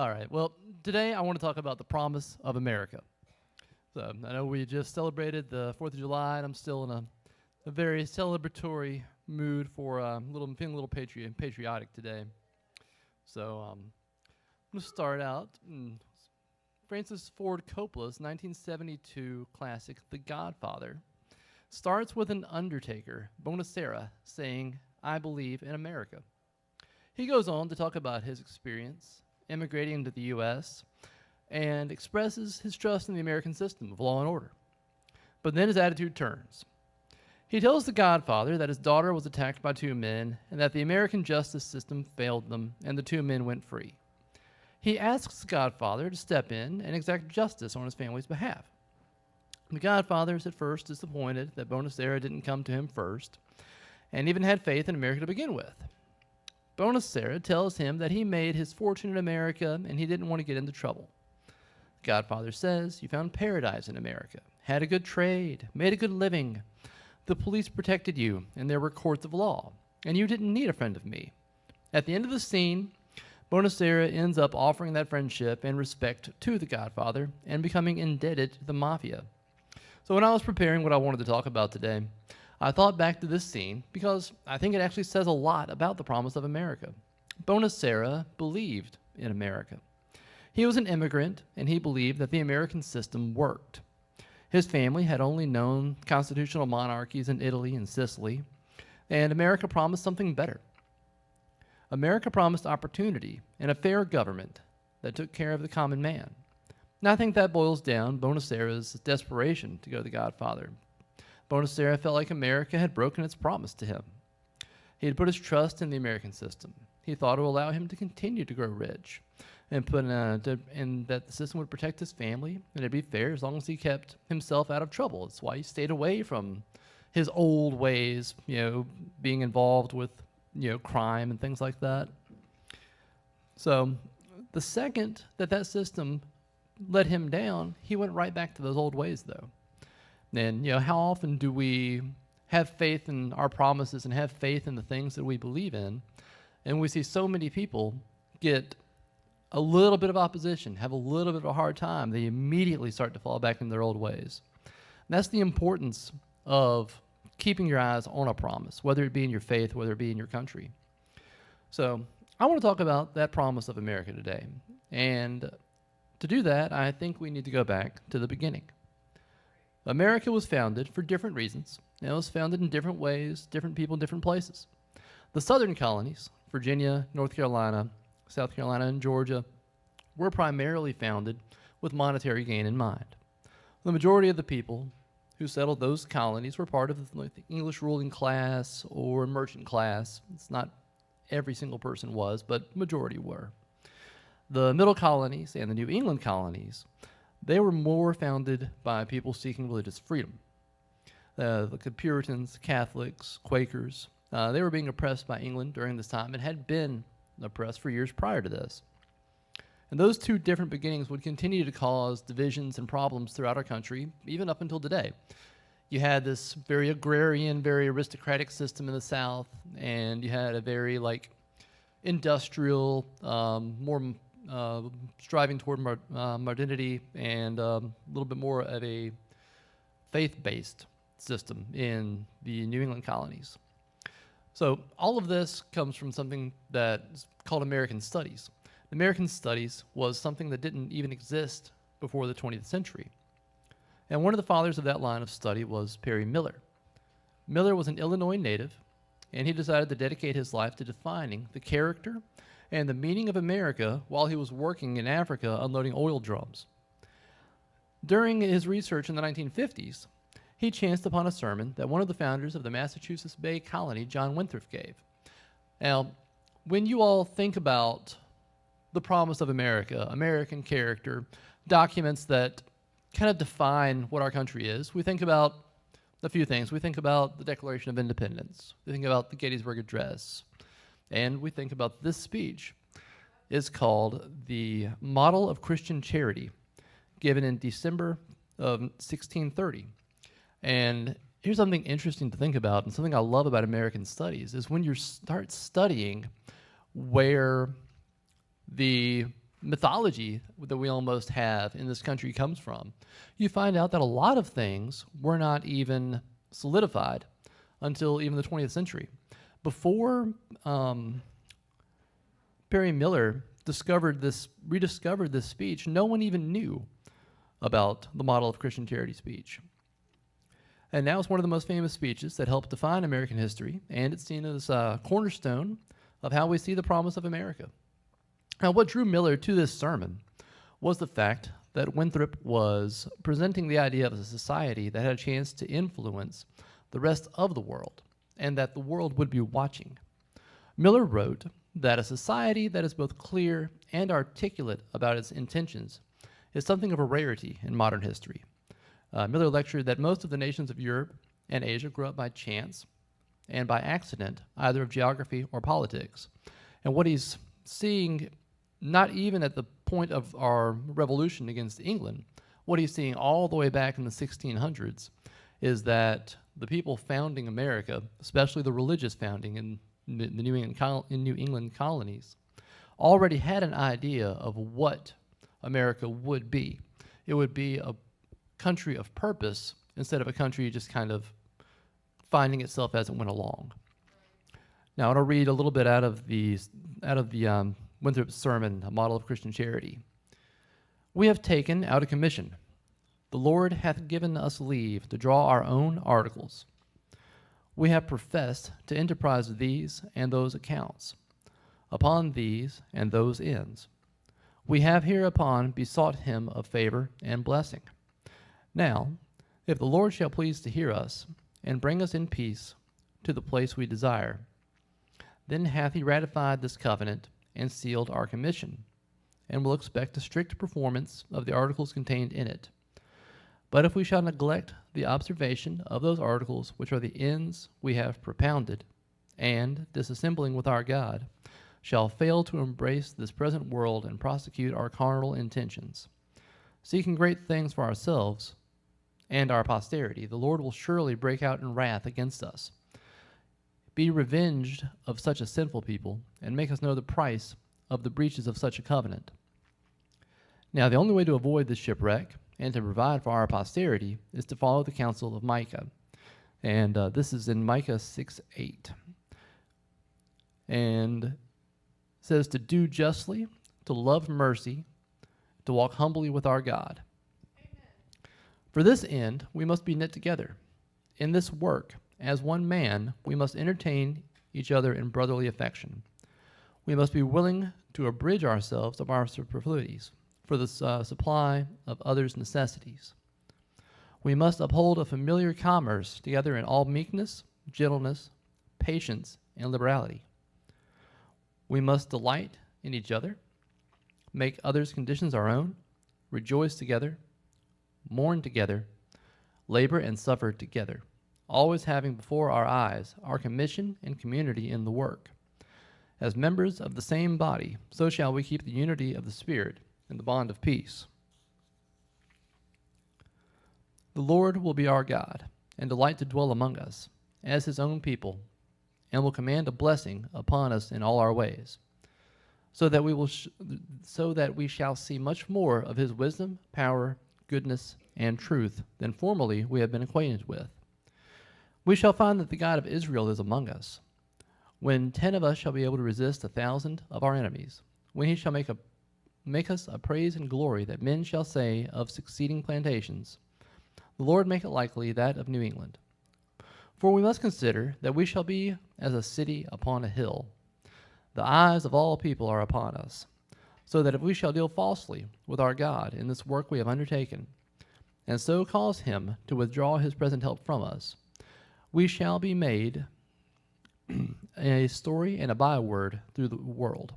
All right. Well, today I want to talk about the promise of America. So I know we just celebrated the 4th of July, and I'm still in a very celebratory mood for feeling a little patriotic today. So I'm going to start out. Francis Ford Coppola's 1972 classic, The Godfather, starts with an undertaker, Bonacera, saying, "I believe in America." He goes on to talk about his experience immigrating into the U.S. and expresses his trust in the American system of law and order. But then his attitude turns. He tells the Godfather that his daughter was attacked by two men and that the American justice system failed them and the two men went free. He asks the Godfather to step in and exact justice on his family's behalf. The Godfather is at first disappointed that Bonacera didn't come to him first and even had faith in America to begin with. Bonacera tells him that he made his fortune in America and he didn't want to get into trouble. The Godfather says, "You found paradise in America, had a good trade, made a good living. The police protected you, and there were courts of law, and you didn't need a friend of me." At the end of the scene, Bonacera ends up offering that friendship and respect to the Godfather and becoming indebted to the mafia. So when I was preparing what I wanted to talk about today, I thought back to this scene because I think it actually says a lot about the promise of America. Bonacera believed in America. He was an immigrant, and he believed that the American system worked. His family had only known constitutional monarchies in Italy and Sicily, and America promised something better. America promised opportunity and a fair government that took care of the common man. And I think that boils down Bonacera's desperation to go to the Godfather. Bonacera felt like America had broken its promise to him. He had put his trust in the American system. He thought it would allow him to continue to grow rich and that the system would protect his family and it'd be fair as long as he kept himself out of trouble. That's why he stayed away from his old ways, being involved with, crime and things like that. So the second that system let him down, he went right back to those old ways, though. And, how often do we have faith in our promises and have faith in the things that we believe in, and we see so many people get a little bit of opposition, have a little bit of a hard time, they immediately start to fall back into their old ways. And that's the importance of keeping your eyes on a promise, whether it be in your faith, whether it be in your country. So I want to talk about that promise of America today. And to do that, I think we need to go back to the beginning. America was founded for different reasons. It was founded in different ways, different people, different places. The southern colonies, Virginia, North Carolina, South Carolina, and Georgia, were primarily founded with monetary gain in mind. The majority of the people who settled those colonies were part of the English ruling class or merchant class. It's not every single person was, but majority were. The middle colonies and the New England colonies, they were more founded by people seeking religious freedom. The Puritans, Catholics, Quakers, they were being oppressed by England during this time and had been oppressed for years prior to this. And those two different beginnings would continue to cause divisions and problems throughout our country, even up until today. You had this very agrarian, very aristocratic system in the South, and you had a very industrial, more striving toward modernity and a little bit more of a faith-based system in the New England colonies. So all of this comes from something that's called American Studies. American Studies was something that didn't even exist before the 20th century. And one of the fathers of that line of study was Perry Miller. Miller was an Illinois native, and he decided to dedicate his life to defining the character and the meaning of America while he was working in Africa unloading oil drums. During his research in the 1950s, he chanced upon a sermon that one of the founders of the Massachusetts Bay Colony, John Winthrop, gave. Now, when you all think about the promise of America, American character, documents that kind of define what our country is, we think about a few things. We think about the Declaration of Independence. We think about the Gettysburg Address. And we think about this speech. It's called the Model of Christian Charity, given in December of 1630. And here's something interesting to think about, and something I love about American Studies, is when you start studying where the mythology that we almost have in this country comes from, you find out that a lot of things were not even solidified until even the 20th century. Before Perry Miller rediscovered this speech, no one even knew about the model of Christian charity speech. And now it's one of the most famous speeches that helped define American history, and it's seen as a cornerstone of how we see the promise of America. Now, what drew Miller to this sermon was the fact that Winthrop was presenting the idea of a society that had a chance to influence the rest of the world, and that the world would be watching. Miller wrote that a society that is both clear and articulate about its intentions is something of a rarity in modern history. Miller lectured that most of the nations of Europe and Asia grew up by chance and by accident, either of geography or politics. And what he's seeing, not even at the point of our revolution against England, what he's seeing all the way back in the 1600s is that the people founding America, especially the religious founding in the New England colonies, already had an idea of what America would be. It would be a country of purpose instead of a country just kind of finding itself as it went along. Now, I want to read a little bit out of the Winthrop sermon, A Model of Christian Charity. We have taken out a commission. The Lord hath given us leave to draw our own articles. We have professed to enterprise these and those accounts, upon these and those ends. We have hereupon besought him of favor and blessing. Now, if the Lord shall please to hear us, and bring us in peace to the place we desire, then hath he ratified this covenant and sealed our commission, and will expect a strict performance of the articles contained in it. But if we shall neglect the observation of those articles which are the ends we have propounded, and, disassembling with our God, shall fail to embrace this present world and prosecute our carnal intentions, seeking great things for ourselves and our posterity, the Lord will surely break out in wrath against us, be revenged of such a sinful people, and make us know the price of the breaches of such a covenant. Now, the only way to avoid this shipwreck and to provide for our posterity is to follow the counsel of Micah. And this is in Micah 6:8. And it says to do justly, to love mercy, to walk humbly with our God. For this end, we must be knit together. In this work, as one man, we must entertain each other in brotherly affection. We must be willing to abridge ourselves of our superfluities for the supply of others' necessities. We must uphold a familiar commerce together in all meekness, gentleness, patience, and liberality. We must delight in each other, make others' conditions our own, rejoice together, mourn together, labor and suffer together, always having before our eyes our commission and community in the work. As members of the same body, so shall we keep the unity of the Spirit in the bond of peace. The Lord will be our God, and delight to dwell among us, as his own people, and will command a blessing upon us in all our ways, so that we shall see much more of his wisdom, power, goodness, and truth than formerly we have been acquainted with. We shall find that the God of Israel is among us, when 10 of us shall be able to resist 1,000 of our enemies, when he shall make us a praise and glory that men shall say of succeeding plantations, the Lord make it likely that of New England. For we must consider that we shall be as a city upon a hill. The eyes of all people are upon us, so that if we shall deal falsely with our God in this work we have undertaken, and so cause him to withdraw his present help from us, we shall be made a story and a byword through the world.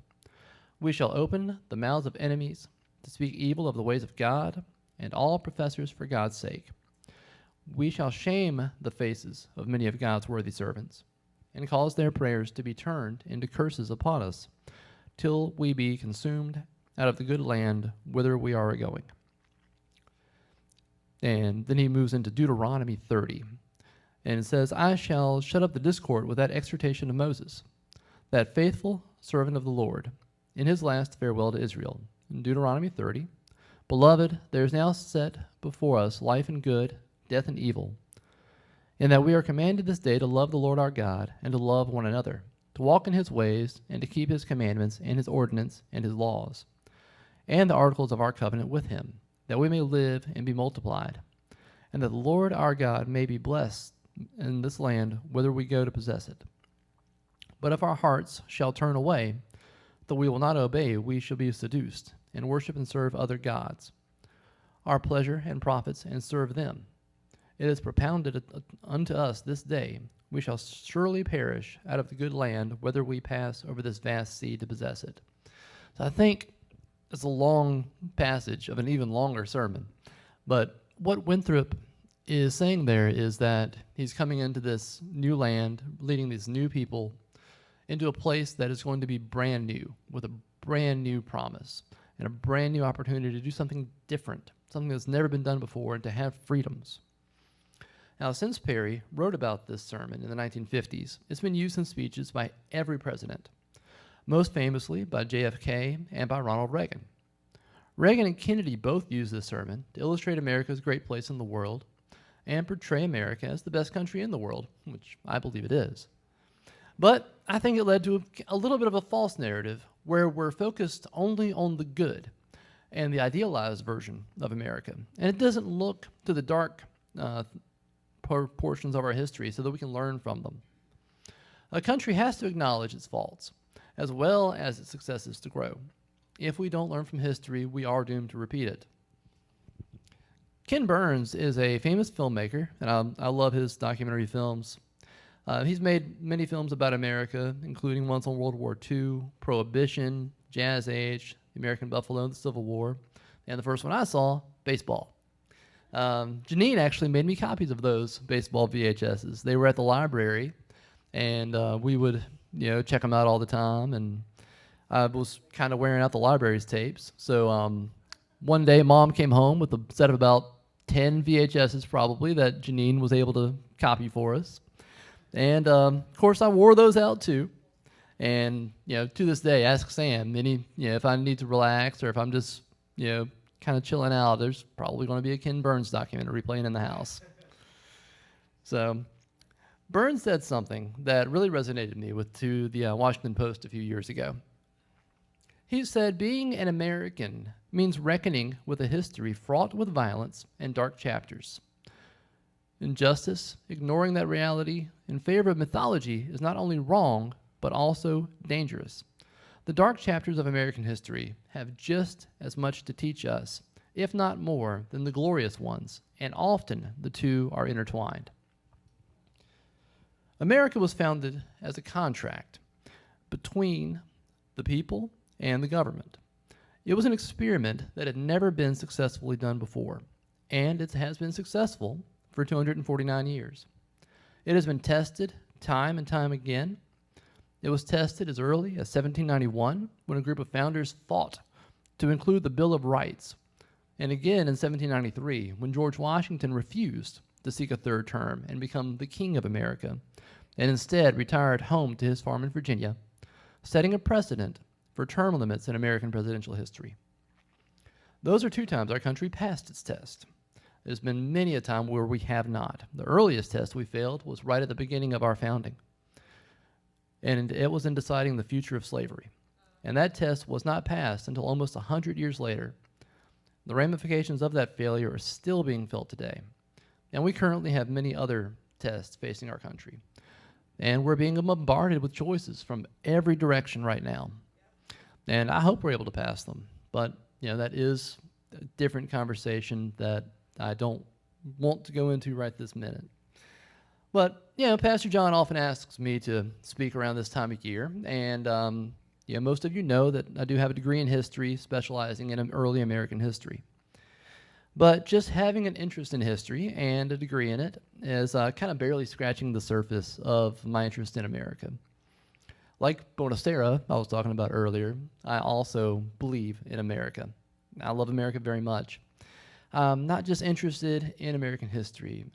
We shall open the mouths of enemies to speak evil of the ways of God and all professors for God's sake. We shall shame the faces of many of God's worthy servants, and cause their prayers to be turned into curses upon us, till we be consumed out of the good land whither we are going. And then he moves into Deuteronomy 30, and it says, I shall shut up the discord with that exhortation of Moses, that faithful servant of the Lord, in his last farewell to Israel, in Deuteronomy 30, "Beloved, there is now set before us life and good, death and evil, in that we are commanded this day to love the Lord our God and to love one another, to walk in his ways and to keep his commandments and his ordinance and his laws, and the articles of our covenant with him, that we may live and be multiplied, and that the Lord our God may be blessed in this land whither we go to possess it. But if our hearts shall turn away, that we will not obey, we shall be seduced, and worship and serve other gods, our pleasure and profits, and serve them. It is propounded unto us this day, we shall surely perish out of the good land, whether we pass over this vast sea to possess it." So I think it's a long passage of an even longer sermon. But what Winthrop is saying there is that he's coming into this new land, leading these new people into a place that is going to be brand new, with a brand new promise and a brand new opportunity to do something different, something that's never been done before, and to have freedoms. Now, since Perry wrote about this sermon in the 1950s, it's been used in speeches by every president, most famously by JFK and by Ronald Reagan. Reagan and Kennedy both used this sermon to illustrate America's great place in the world and portray America as the best country in the world, which I believe it is. But I think it led to a little bit of a false narrative where we're focused only on the good and the idealized version of America. And it doesn't look to the dark portions of our history so that we can learn from them. A country has to acknowledge its faults, as well as its successes to grow. If we don't learn from history, we are doomed to repeat it. Ken Burns is a famous filmmaker, and I love his documentary films. He's made many films about America, including ones on World War II, Prohibition, Jazz Age, The American Buffalo, the Civil War, and the first one I saw, baseball. Janine actually made me copies of those baseball VHSs. They were at the library, and we would, check them out all the time. And I was kind of wearing out the library's tapes. So one day, Mom came home with a set of about 10 VHSs, probably, that Janine was able to copy for us. And of course, I wore those out too. And to this day, ask Sam. If I need to relax or if I'm just kind of chilling out, there's probably going to be a Ken Burns documentary playing in the house. So Burns said something that really resonated with me to the Washington Post a few years ago. He said, "Being an American means reckoning with a history fraught with violence and dark chapters. Injustice, ignoring that reality in favor of mythology, is not only wrong, but also dangerous. The dark chapters of American history have just as much to teach us, if not more, than the glorious ones, and often the two are intertwined." America was founded as a contract between the people and the government. It was an experiment that had never been successfully done before, and it has been successful for 249 years. It has been tested time and time again. It was tested as early as 1791, when a group of founders fought to include the Bill of Rights, and again in 1793, when George Washington refused to seek a third term and become the King of America, and instead retired home to his farm in Virginia, setting a precedent for term limits in American presidential history. Those are two times our country passed its test. There's been many a time where we have not. The earliest test we failed was right at the beginning of our founding, and it was in deciding the future of slavery. And that test was not passed until almost 100 years later. The ramifications of that failure are still being felt today, and we currently have many other tests facing our country. And we're being bombarded with choices from every direction right now. And I hope we're able to pass them, but that is a different conversation that I don't want to go into right this minute. But, Pastor John often asks me to speak around this time of year, and most of you know that I do have a degree in history, specializing in early American history. But just having an interest in history and a degree in it is kind of barely scratching the surface of my interest in America. Like Bonacera, I was talking about earlier, I also believe in America. I love America very much. Not just interested in American history.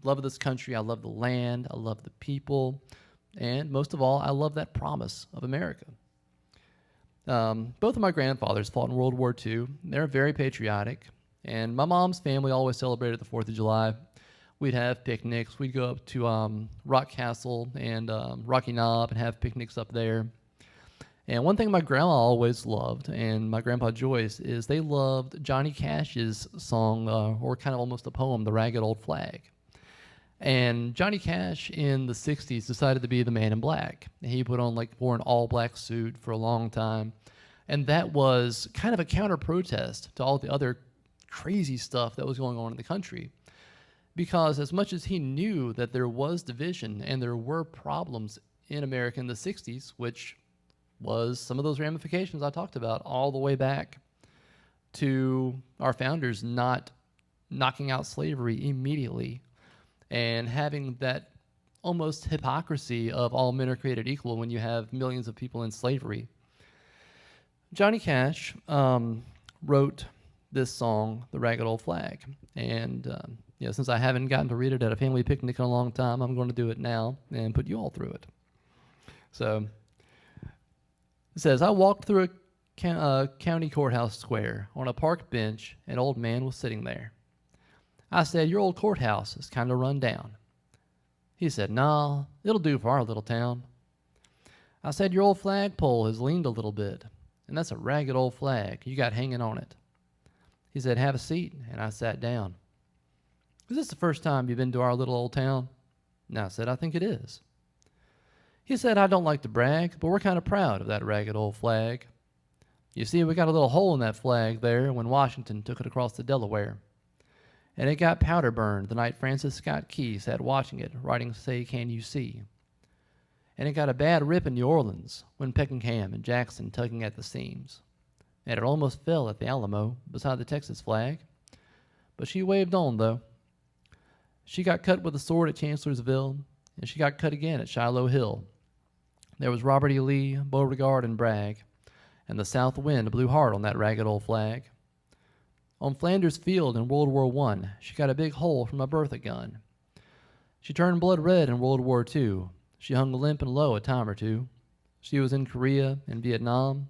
Love this country. I love the land. I love the people. And most of all, I love that promise of America. Both of my grandfathers fought in World War II. They're very patriotic. And my mom's family always celebrated the 4th of July. We'd have picnics. We'd go up to Rock Castle and Rocky Knob and have picnics up there. And one thing my grandma always loved, and my grandpa Joyce, is they loved Johnny Cash's song, or kind of almost a poem, The Ragged Old Flag. And Johnny Cash in the 60s decided to be the man in black. He wore an all-black suit for a long time. And that was kind of a counter-protest to all the other crazy stuff that was going on in the country. Because as much as he knew that there was division and there were problems in America in the 60s, which was some of those ramifications I talked about all the way back to our founders not knocking out slavery immediately and having that almost hypocrisy of all men are created equal when you have millions of people in slavery. Johnny Cash wrote this song, The Ragged Old Flag. And since I haven't gotten to read it at a family picnic in a long time, I'm going to do it now and put you all through it. So it says, I walked through a county courthouse square. On a park bench, an old man was sitting there. I said, your old courthouse is kind of run down. He said, nah, it'll do for our little town. I said, your old flagpole has leaned a little bit, and that's a ragged old flag you got hanging on it. He said, have a seat, and I sat down. Is this the first time you've been to our little old town? And I said, I think it is. He said, I don't like to brag, but we're kind of proud of that ragged old flag. You see, we got a little hole in that flag there when Washington took it across the Delaware. And it got powder burned the night Francis Scott Key sat watching it, writing Say Can You See. And it got a bad rip in New Orleans when Peckingham and Jackson tugging at the seams. And it almost fell at the Alamo beside the Texas flag. But she waved on, though. She got cut with a sword at Chancellorsville, and she got cut again at Shiloh Hill. There was Robert E. Lee, Beauregard, and Bragg, and the south wind blew hard on that ragged old flag. On Flanders Field in World War I, she got a big hole from a Bertha gun. She turned blood red in World War II. She hung limp and low a time or two. She was in Korea and Vietnam.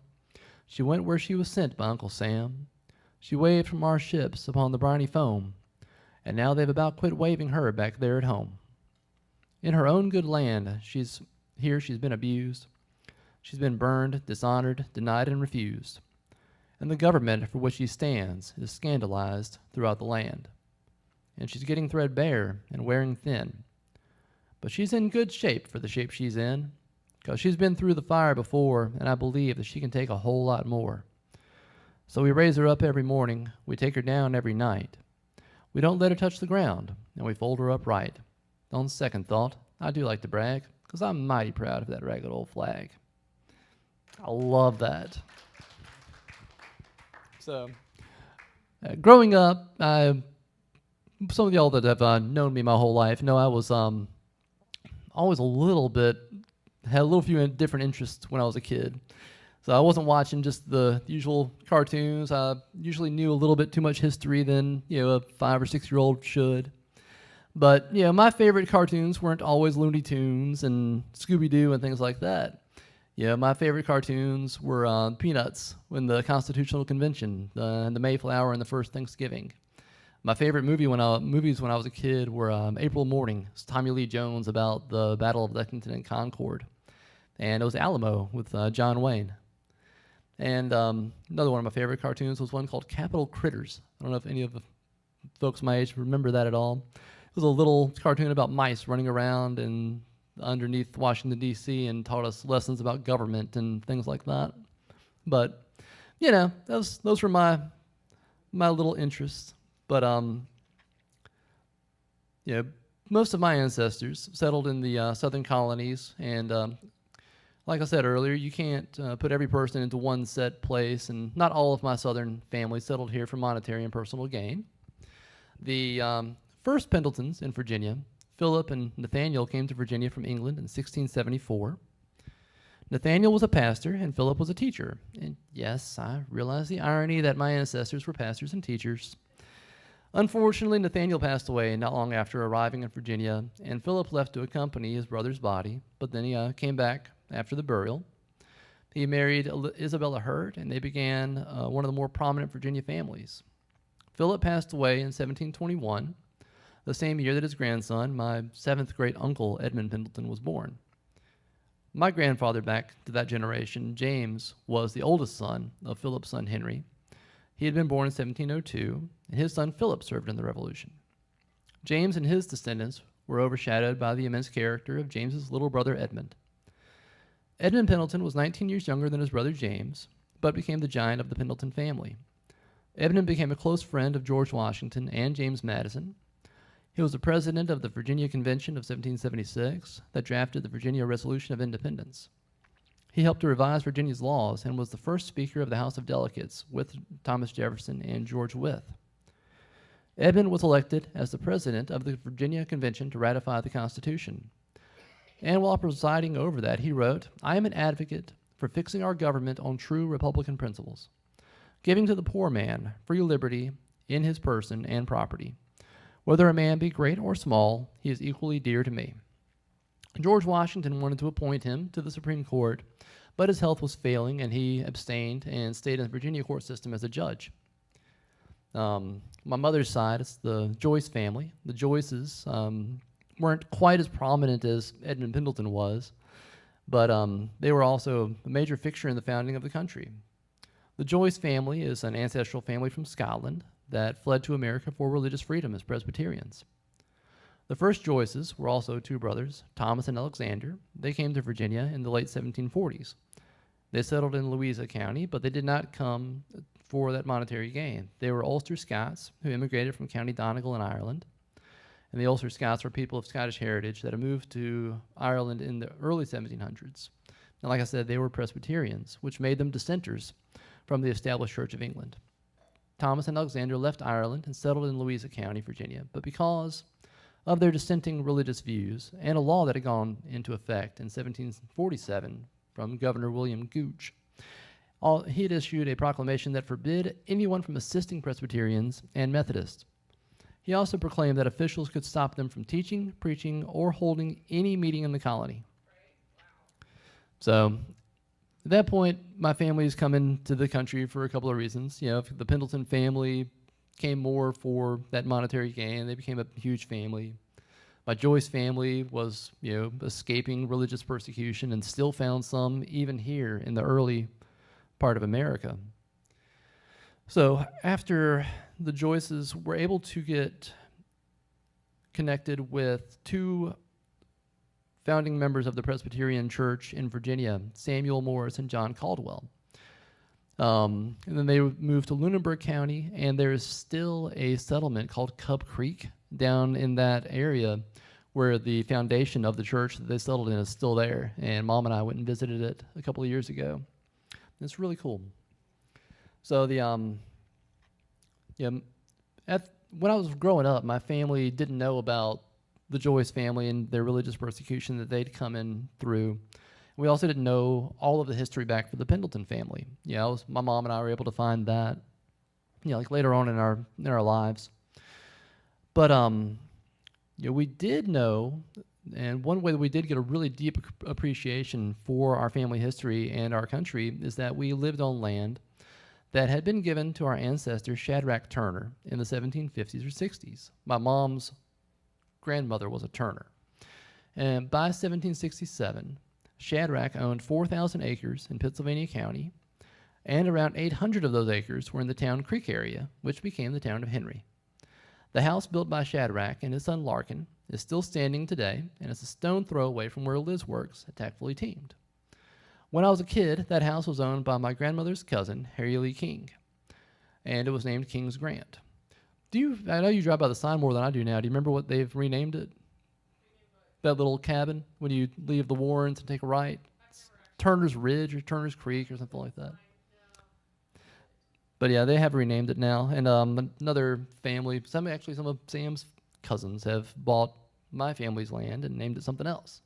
She went where she was sent by Uncle Sam. She waved from our ships upon the briny foam, and now they've about quit waving her back there at home. In her own good land, she's been abused. She's been burned, dishonored, denied, and refused. And the government for which she stands is scandalized throughout the land. And she's getting threadbare and wearing thin. But she's in good shape for the shape she's in, because she's been through the fire before, and I believe that she can take a whole lot more. So we raise her up every morning, we take her down every night. We don't let her touch the ground, and we fold her up right. On second thought, I do like to brag, because I'm mighty proud of that ragged old flag. I love that. So, growing up, some of y'all that have known me my whole life know I was always had a little few different interests when I was a kid. So I wasn't watching just the usual cartoons. I usually knew a little bit too much history than a 5 or 6 year old should. But my favorite cartoons weren't always Looney Tunes and Scooby-Doo and things like that. My favorite cartoons were Peanuts when the Constitutional Convention, and the Mayflower and the First Thanksgiving. My favorite movies when I was a kid were April Morning. It's Tommy Lee Jones about the Battle of Lexington and Concord. And it was Alamo with John Wayne. And another one of my favorite cartoons was one called Capital Critters. I don't know if any of the folks my age remember that at all. It was a little cartoon about mice running around and underneath Washington, D.C. and taught us lessons about government and things like that. But, those were my little interests. But, most of my ancestors settled in the southern colonies. And like I said earlier, you can't put every person into one set place. And not all of my southern family settled here for monetary and personal gain. The first Pendletons in Virginia, Philip and Nathaniel, came to Virginia from England in 1674. Nathaniel was a pastor and Philip was a teacher. And yes, I realize the irony that my ancestors were pastors and teachers. Unfortunately, Nathaniel passed away not long after arriving in Virginia, and Philip left to accompany his brother's body, but then he came back after the burial. He married Isabella Hurt, and they began one of the more prominent Virginia families. Philip passed away in 1721, the same year that his grandson, my seventh great uncle Edmund Pendleton, was born. My grandfather, back to that generation, James, was the oldest son of Philip's son Henry. He had been born in 1702, and his son Philip served in the Revolution. James and his descendants were overshadowed by the immense character of James's little brother Edmund. Edmund Pendleton was 19 years younger than his brother James, but became the giant of the Pendleton family. Edmund became a close friend of George Washington and James Madison. He was the president of the Virginia Convention of 1776 that drafted the Virginia Resolution of Independence. He helped to revise Virginia's laws and was the first Speaker of the House of Delegates with Thomas Jefferson and George Wythe. Edmund was elected as the president of the Virginia Convention to ratify the Constitution. And while presiding over that, he wrote, "I am an advocate for fixing our government on true Republican principles, giving to the poor man free liberty in his person and property. Whether a man be great or small, he is equally dear to me." George Washington wanted to appoint him to the Supreme Court, but his health was failing, and he abstained and stayed in the Virginia court system as a judge. My mother's side, it's the Joyce family. The Joyces weren't quite as prominent as Edmund Pendleton was, but they were also a major fixture in the founding of the country. The Joyce family is an ancestral family from Scotland that fled to America for religious freedom as Presbyterians. The first Joyces were also two brothers, Thomas and Alexander. They came to Virginia in the late 1740s. They settled in Louisa County, but they did not come for that monetary gain. They were Ulster Scots who immigrated from County Donegal in Ireland. And the Ulster Scots were people of Scottish heritage that had moved to Ireland in the early 1700s. And like I said, they were Presbyterians, which made them dissenters from the established Church of England. Thomas and Alexander left Ireland and settled in Louisa County, Virginia, but because of their dissenting religious views and a law that had gone into effect in 1747 from Governor William Gooch, he had issued a proclamation that forbid anyone from assisting Presbyterians and Methodists. He also proclaimed that officials could stop them from teaching, preaching, or holding any meeting in the colony. So at that point, my family's come into the country for a couple of reasons. You know, the Pendleton family came more for that monetary gain. They became a huge family. My Joyce family was, escaping religious persecution and still found some even here in the early part of America. So after the Joyces were able to get connected with two founding members of the Presbyterian Church in Virginia, Samuel Morris and John Caldwell. And then they moved to Lunenburg County, and there's still a settlement called Cub Creek down in that area where the foundation of the church that they settled in is still there. And Mom and I went and visited it a couple of years ago. It's really cool. So when I was growing up, my family didn't know about the Joyce family and their religious persecution that they'd come in through. We also didn't know all of the history back for the Pendleton family. My mom and I were able to find that, later on in our lives. But we did know, and one way that we did get a really deep appreciation for our family history and our country is that we lived on land that had been given to our ancestor Shadrach Turner in the 1750s or 60s. My mom's grandmother was a Turner. And by 1767, Shadrach owned 4,000 acres in Pennsylvania County, and around 800 of those acres were in the Town Creek area, which became the town of Henry. The house built by Shadrach and his son Larkin is still standing today, and it's a stone throw away from where Liz works at Tactfully Teamed. When I was a kid, that house was owned by my grandmother's cousin, Harry Lee King, and it was named King's Grant. I know you drive by the sign more than I do now. Do you remember what they've renamed it? That little cabin when you leave the Warrens and take a right? It's Turner's Ridge or Turner's Creek or something like that. But yeah, they have renamed it now. And another family, some of Sam's cousins have bought my family's land and named it something else.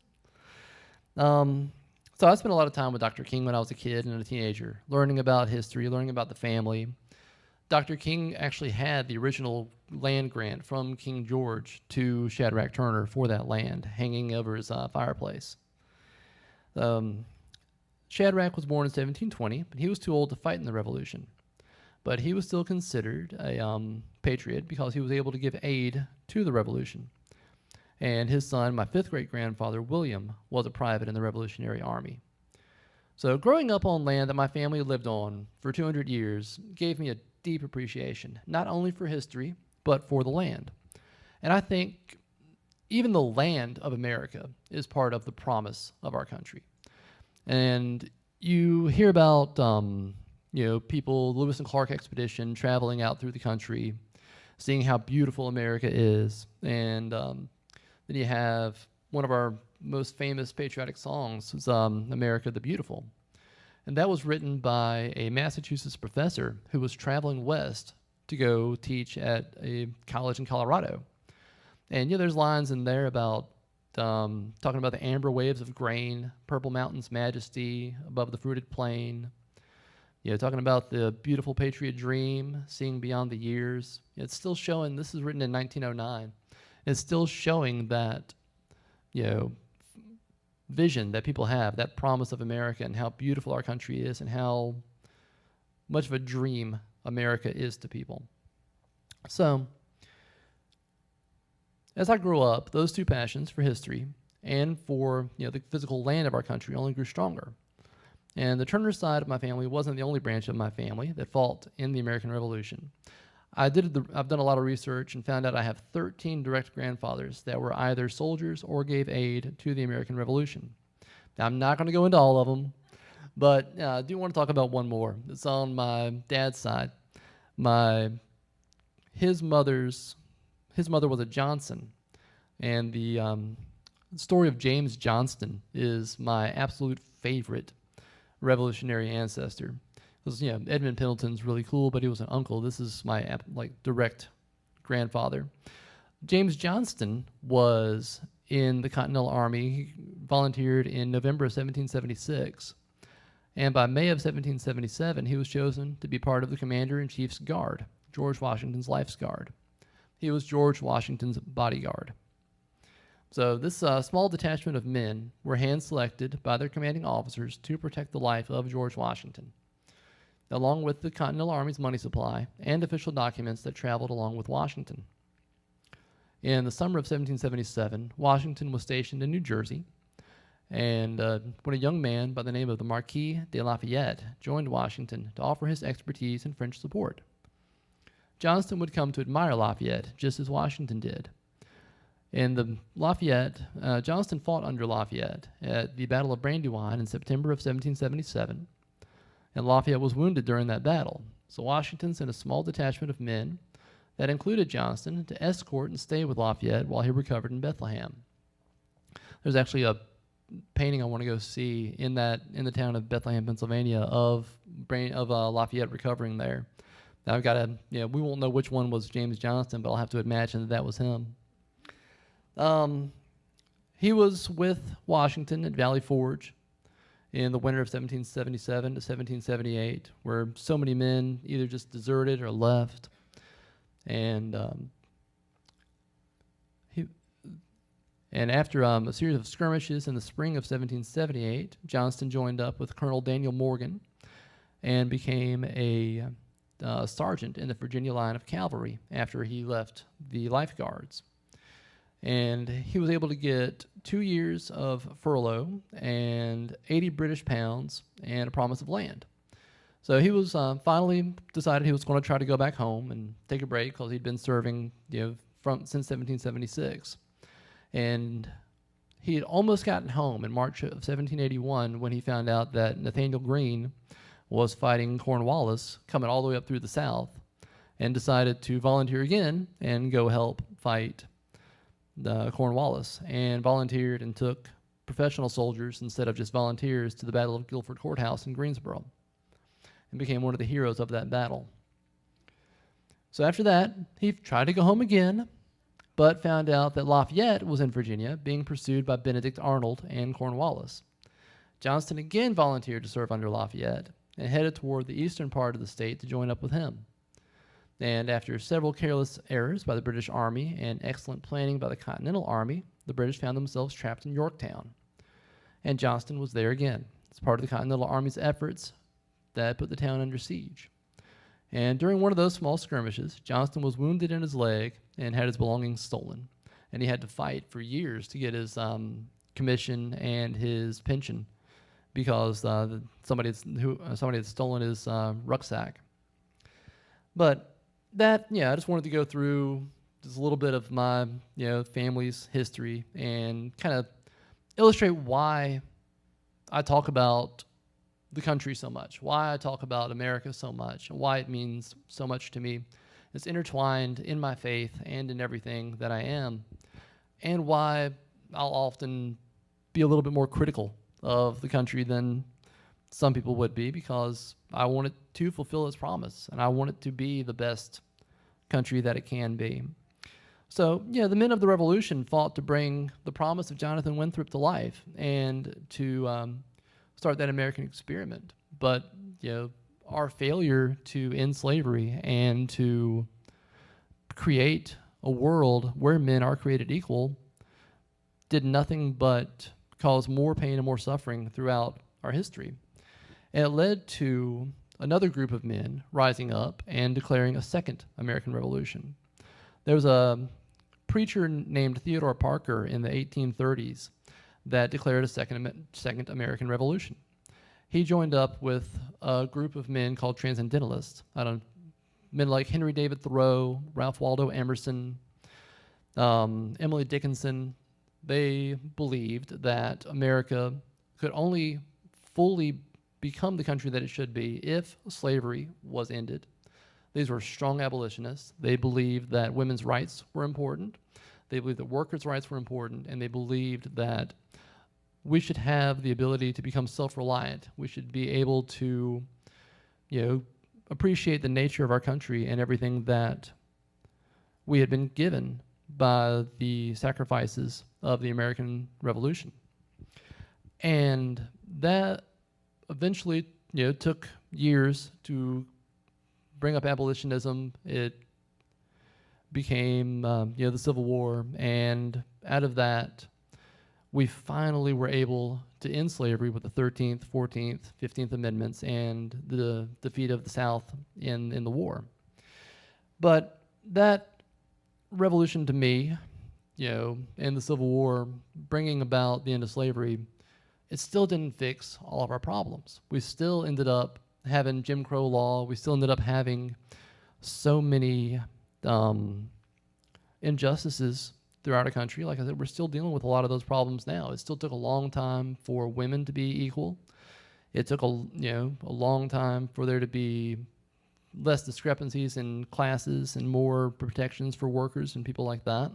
So I spent a lot of time with Dr. King when I was a kid and a teenager, learning about history, learning about the family. Dr. King actually had the original land grant from King George to Shadrach Turner for that land hanging over his fireplace. Shadrach was born in 1720, but he was too old to fight in the Revolution. But he was still considered a patriot because he was able to give aid to the Revolution. And his son, my fifth great-grandfather, William, was a private in the Revolutionary Army. So growing up on land that my family lived on for 200 years gave me a deep appreciation, not only for history, but for the land. And I think even the land of America is part of the promise of our country. And you hear about, people, Lewis and Clark expedition, traveling out through the country, seeing how beautiful America is. And then you have one of our most famous patriotic songs is America the Beautiful. And that was written by a Massachusetts professor who was traveling west to go teach at a college in Colorado. And there's lines in there about talking about the amber waves of grain, purple mountains' majesty above the fruited plain. Talking about the beautiful patriot dream, seeing beyond the years. It's still showing, this is written in 1909. It's still showing that, vision that people have, that promise of America and how beautiful our country is and how much of a dream America is to people. So, as I grew up, those two passions for history and for the physical land of our country only grew stronger. And the Turner side of my family wasn't the only branch of my family that fought in the American Revolution. I've done a lot of research and found out I have 13 direct grandfathers that were either soldiers or gave aid to the American Revolution. Now, I'm not going to go into all of them, but I do want to talk about one more. It's on my dad's side. His mother was a Johnson, and the story of James Johnston is my absolute favorite Revolutionary ancestor. Because, Edmund Pendleton's really cool, but he was an uncle. This is my direct grandfather. James Johnston was in the Continental Army. He volunteered in November of 1776. And by May of 1777, he was chosen to be part of the Commander-in-Chief's Guard, George Washington's Life's Guard. He was George Washington's bodyguard. So this small detachment of men were hand-selected by their commanding officers to protect the life of George Washington, along with the Continental Army's money supply and official documents that traveled along with Washington. In the summer of 1777, Washington was stationed in New Jersey, and when a young man by the name of the Marquis de Lafayette joined Washington to offer his expertise and French support. Johnston would come to admire Lafayette, just as Washington did. In Johnston fought under Lafayette at the Battle of Brandywine in September of 1777, and Lafayette was wounded during that battle. So Washington sent a small detachment of men that included Johnston to escort and stay with Lafayette while he recovered in Bethlehem. There's actually a painting I want to go see in the town of Bethlehem, Pennsylvania, of Lafayette recovering there. Now I've got to, we won't know which one was James Johnston, but I'll have to imagine that was him. He was with Washington at Valley Forge in the winter of 1777 to 1778, where so many men either just deserted or left. And after a series of skirmishes in the spring of 1778, Johnston joined up with Colonel Daniel Morgan and became a sergeant in the Virginia line of cavalry after he left the Life Guards. And he was able to get 2 years of furlough and 80 British pounds and a promise of land. So he was finally decided he was going to try to go back home and take a break because he'd been serving since 1776. And he had almost gotten home in March of 1781 when he found out that Nathaniel Greene was fighting Cornwallis coming all the way up through the South, and decided to volunteer again and go help fight Cornwallis, and volunteered and took professional soldiers instead of just volunteers to the Battle of Guilford Courthouse in Greensboro, and became one of the heroes of that battle. So after that, he tried to go home again, but found out that Lafayette was in Virginia being pursued by Benedict Arnold and Cornwallis. Johnston again volunteered to serve under Lafayette and headed toward the eastern part of the state to join up with him. And after several careless errors by the British Army and excellent planning by the Continental Army, the British found themselves trapped in Yorktown. And Johnston was there again, It's part of the Continental Army's efforts that put the town under siege. And during one of those small skirmishes, Johnston was wounded in his leg and had his belongings stolen. And he had to fight for years to get his commission and his pension because somebody had stolen his rucksack. But that, I just wanted to go through just a little bit of my, family's history and kind of illustrate why I talk about the country so much, why I talk about America so much, and why it means so much to me. It's intertwined in my faith and in everything that I am, and why I'll often be a little bit more critical of the country than some people would be, because I want it to fulfill its promise, and I want it to be the best country that it can be. So, the men of the Revolution fought to bring the promise of Jonathan Winthrop to life and to start that American experiment. But, our failure to end slavery and to create a world where men are created equal did nothing but cause more pain and more suffering throughout our history. And it led to another group of men rising up and declaring a second American Revolution. There was a preacher named Theodore Parker in the 1830s that declared a second American Revolution. He joined up with a group of men called Transcendentalists. Men like Henry David Thoreau, Ralph Waldo Emerson, Emily Dickinson. They believed that America could only fully become the country that it should be if slavery was ended. These were strong abolitionists. They believed that women's rights were important. They believed that workers' rights were important, and they believed that we should have the ability to become self-reliant. We should be able to, appreciate the nature of our country and everything that we had been given by the sacrifices of the American Revolution. And that eventually, took years to bring up abolitionism. It became, the Civil War, and out of that, we finally were able to end slavery with the 13th, 14th, 15th Amendments and the defeat of the South in the war. But that revolution to me, and the Civil War, bringing about the end of slavery, it still didn't fix all of our problems. We still ended up having Jim Crow law. We still ended up having so many injustices throughout our country. Like I said, we're still dealing with a lot of those problems now. It still took a long time for women to be equal. It took a long time for there to be less discrepancies in classes and more protections for workers and people like that.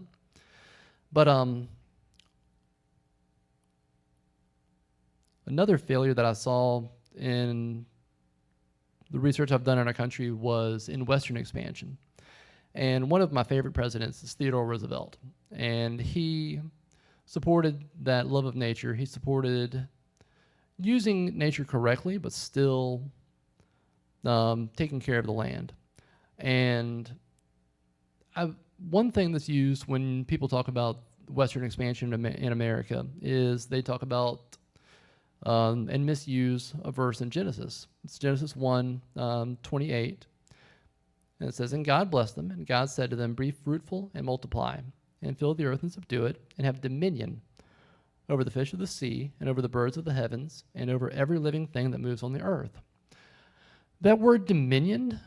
But another failure that I saw in the research I've done in our country was in Western expansion. And one of my favorite presidents is Theodore Roosevelt. And he supported that love of nature. He supported using nature correctly, but still taking care of the land. And one thing that's used when people talk about Western expansion in America is they talk about and misuse a verse in Genesis. It's Genesis 1:28. And it says, "And God blessed them, and God said to them, Be fruitful and multiply, and fill the earth and subdue it, and have dominion over the fish of the sea, and over the birds of the heavens, and over every living thing that moves on the earth." That word dominion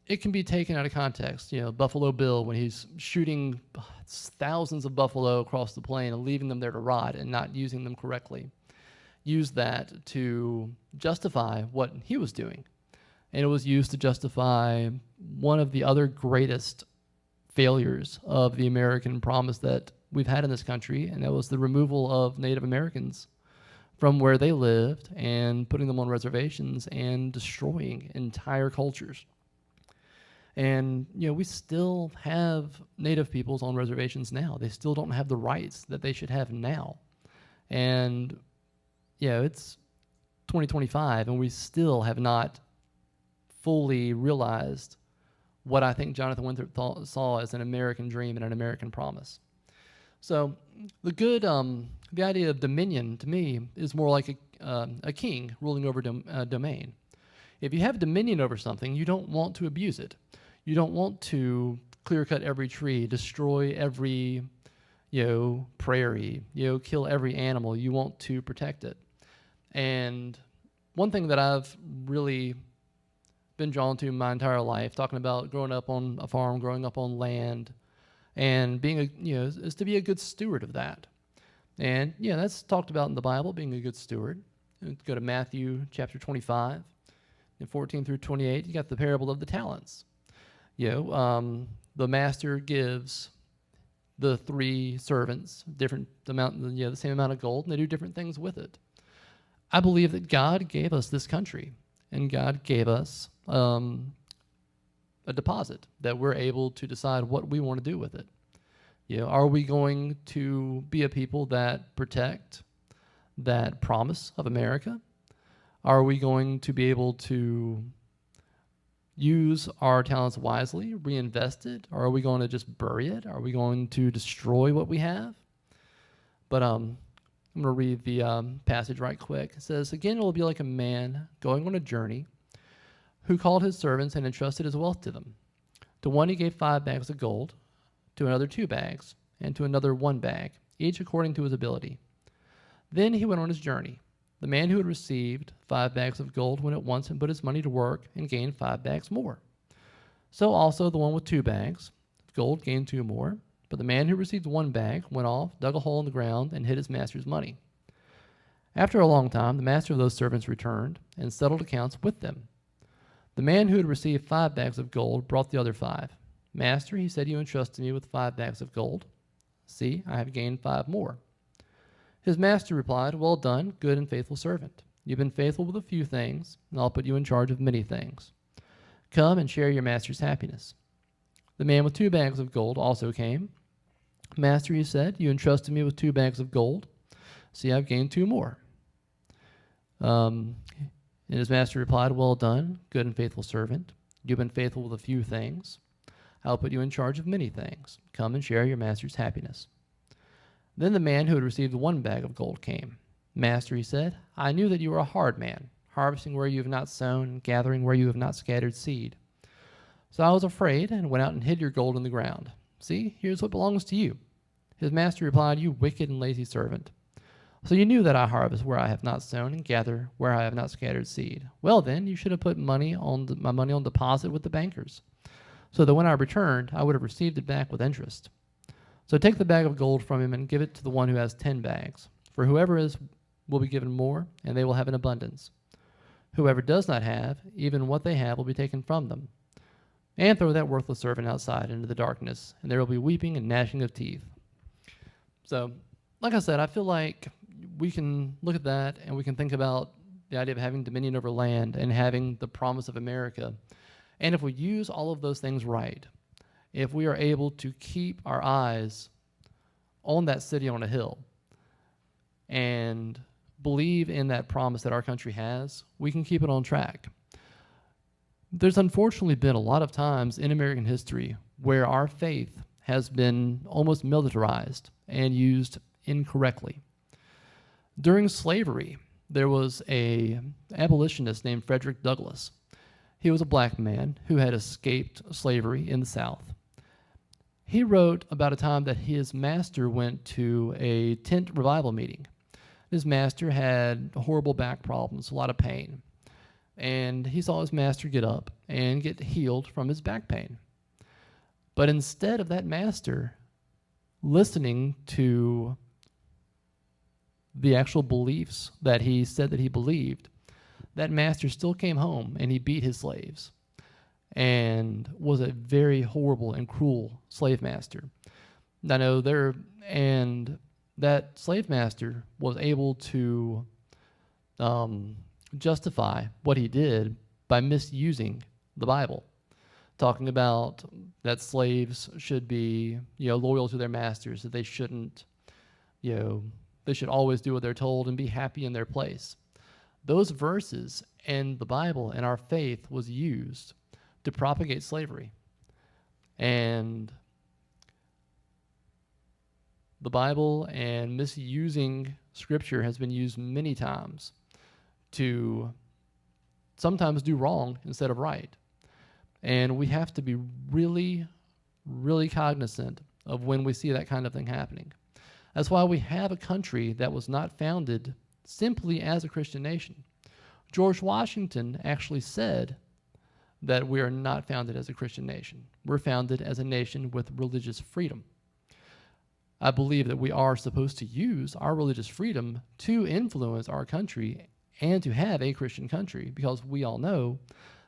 it can be taken out of context. Buffalo Bill, when he's shooting thousands of buffalo across the plain and leaving them there to rot and not using them correctly, used that to justify what he was doing. And it was used to justify one of the other greatest failures of the American promise that we've had in this country, and that was the removal of Native Americans from where they lived and putting them on reservations and destroying entire cultures. And, we still have Native peoples on reservations now. They still don't have the rights that they should have now. And, it's 2025, and we still have not fully realized what I think Jonathan Winthrop saw as an American dream and an American promise. So the idea of dominion to me is more like a king ruling over a domain. If you have dominion over something, you don't want to abuse it. You don't want to clear cut every tree, destroy every prairie, kill every animal. You want to protect it. And one thing that I've really been drawn to my entire life, talking about growing up on a farm, growing up on land, and being is to be a good steward of that. And that's talked about in the Bible, being a good steward. Go to Matthew chapter 25, and 14 through 28. You got the parable of the talents. The master gives the 3 servants different amount, the same amount of gold, and they do different things with it. I believe that God gave us this country, and God gave us a deposit that we're able to decide what we want to do with it. Are we going to be a people that protect that promise of America? Are we going to be able to use our talents wisely, reinvest it? Or are we going to just bury it? Are we going to destroy what we have? But I'm going to read the passage right quick. It says, "Again, it will be like a man going on a journey who called his servants and entrusted his wealth to them. To one he gave 5 bags of gold, to another 2 bags, and to another 1 bag, each according to his ability. Then he went on his journey. The man who had received 5 bags of gold went at once and put his money to work and gained 5 bags more. So also the one with 2 bags of gold gained 2 more. But the man who received 1 bag went off, dug a hole in the ground, and hid his master's money. After a long time, the master of those servants returned and settled accounts with them. The man who had received 5 bags of gold brought the other 5. 'Master,' he said, 'you entrusted me with 5 bags of gold. See, I have gained 5 more.' His master replied, 'Well done, good and faithful servant. You've been faithful with a few things, and I'll put you in charge of many things. Come and share your master's happiness.' The man with 2 bags of gold also came. 'Master,' he said, 'you entrusted me with 2 bags of gold. See, I've gained 2 more.' And his master replied, 'Well done, good and faithful servant. You've been faithful with a few things. I'll put you in charge of many things. Come and share your master's happiness.' Then the man who had received 1 bag of gold came. 'Master,' he said, 'I knew that you were a hard man, harvesting where you have not sown and gathering where you have not scattered seed. So I was afraid and went out and hid your gold in the ground. See, here's what belongs to you.' His master replied, 'You wicked and lazy servant. So you knew that I harvest where I have not sown and gather where I have not scattered seed. Well then, you should have put my money on deposit with the bankers, so that when I returned, I would have received it back with interest. So take the bag of gold from him and give it to the one who has 10 bags. For whoever is will be given more, and they will have an abundance. Whoever does not have, even what they have will be taken from them. And throw that worthless servant outside into the darkness, and there will be weeping and gnashing of teeth.'" So, like I said, I feel like we can look at that and we can think about the idea of having dominion over land and having the promise of America. And if we use all of those things right, if we are able to keep our eyes on that city on a hill and believe in that promise that our country has, we can keep it on track. There's unfortunately been a lot of times in American history where our faith has been almost militarized and used incorrectly. During slavery, there was an abolitionist named Frederick Douglass. He was a black man who had escaped slavery in the South. He wrote about a time that his master went to a tent revival meeting. His master had horrible back problems, a lot of pain. And he saw his master get up and get healed from his back pain. But instead of that master listening to the actual beliefs that he said that he believed, that master still came home and he beat his slaves and was a very horrible and cruel slave master. I know and that slave master was able to justify what he did by misusing the Bible, talking about that slaves should be, loyal to their masters, that they shouldn't, they should always do what they're told and be happy in their place. Those verses in the Bible and our faith was used to propagate slavery. And the Bible and misusing Scripture has been used many times to sometimes do wrong instead of right. And we have to be really, really cognizant of when we see that kind of thing happening. That's why we have a country that was not founded simply as a Christian nation. George Washington actually said that we are not founded as a Christian nation. We're founded as a nation with religious freedom. I believe that we are supposed to use our religious freedom to influence our country and to have a Christian country, because we all know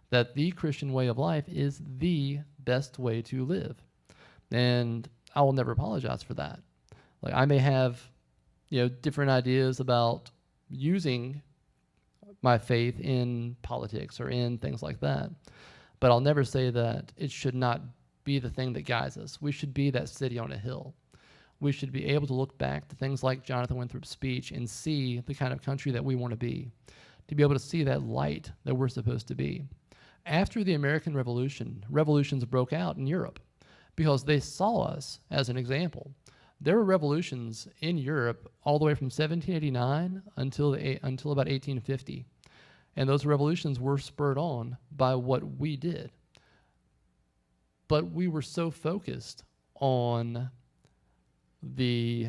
that the Christian way of life is the best way to live. And I will never apologize for that. Like, I may have, different ideas about using my faith in politics or in things like that, but I'll never say that it should not be the thing that guides us. We should be that city on a hill. We should be able to look back to things like Jonathan Winthrop's speech and see the kind of country that we want to be able to see that light that we're supposed to be. After the American Revolution, revolutions broke out in Europe because they saw us as an example. There were revolutions in Europe all the way from 1789 until about 1850. And those revolutions were spurred on by what we did. But we were so focused on the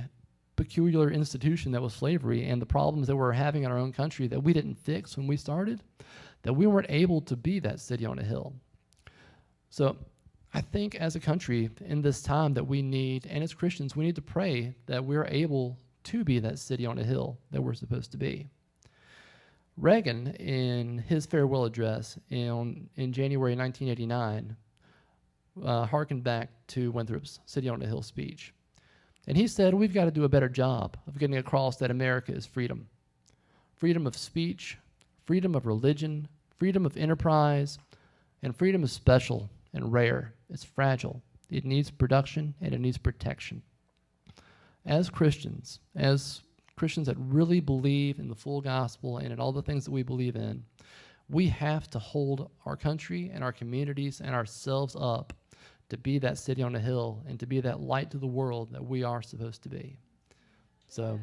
peculiar institution that was slavery and the problems that we were having in our own country that we didn't fix when we started, that we weren't able to be that city on a hill. So I think as a country in this time that we need, and as Christians, we need to pray that we're able to be that city on a hill that we're supposed to be. Reagan, in his farewell address in January 1989, harkened back to Winthrop's City on a Hill speech. And he said, we've got to do a better job of getting across that America is freedom. Freedom of speech, freedom of religion, freedom of enterprise, and freedom is special and rare. It's fragile. It needs production and it needs protection. As Christians that really believe in the full gospel and in all the things that we believe in, we have to hold our country and our communities and ourselves up to be that city on a hill and to be that light to the world that we are supposed to be. So,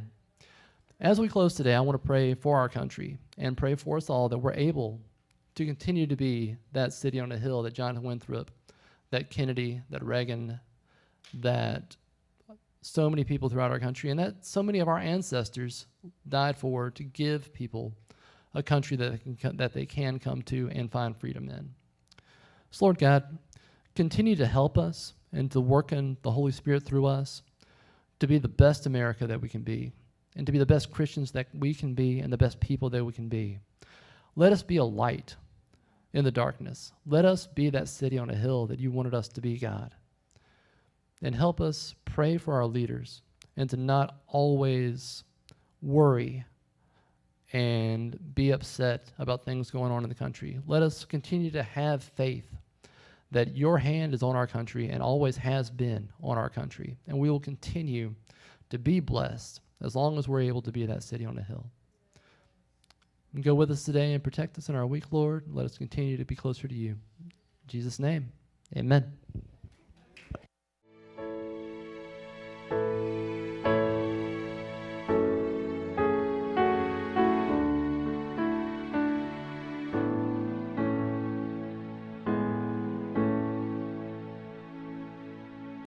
as we close today, I want to pray for our country and pray for us all that we're able to continue to be that city on a hill that Jonathan Winthrop, that Kennedy, that Reagan, that so many people throughout our country, and that so many of our ancestors died for, to give people a country that they can come to and find freedom in. So Lord God, continue to help us and to work in the Holy Spirit through us to be the best America that we can be and to be the best Christians that we can be and the best people that we can be. Let us be a light in the darkness. Let us be that city on a hill that you wanted us to be, God. And help us pray for our leaders and to not always worry and be upset about things going on in the country. Let us continue to have faith that your hand is on our country and always has been on our country. And we will continue to be blessed as long as we're able to be that city on a hill. And go with us today and protect us in our week, Lord. Let us continue to be closer to you. In Jesus' name, amen.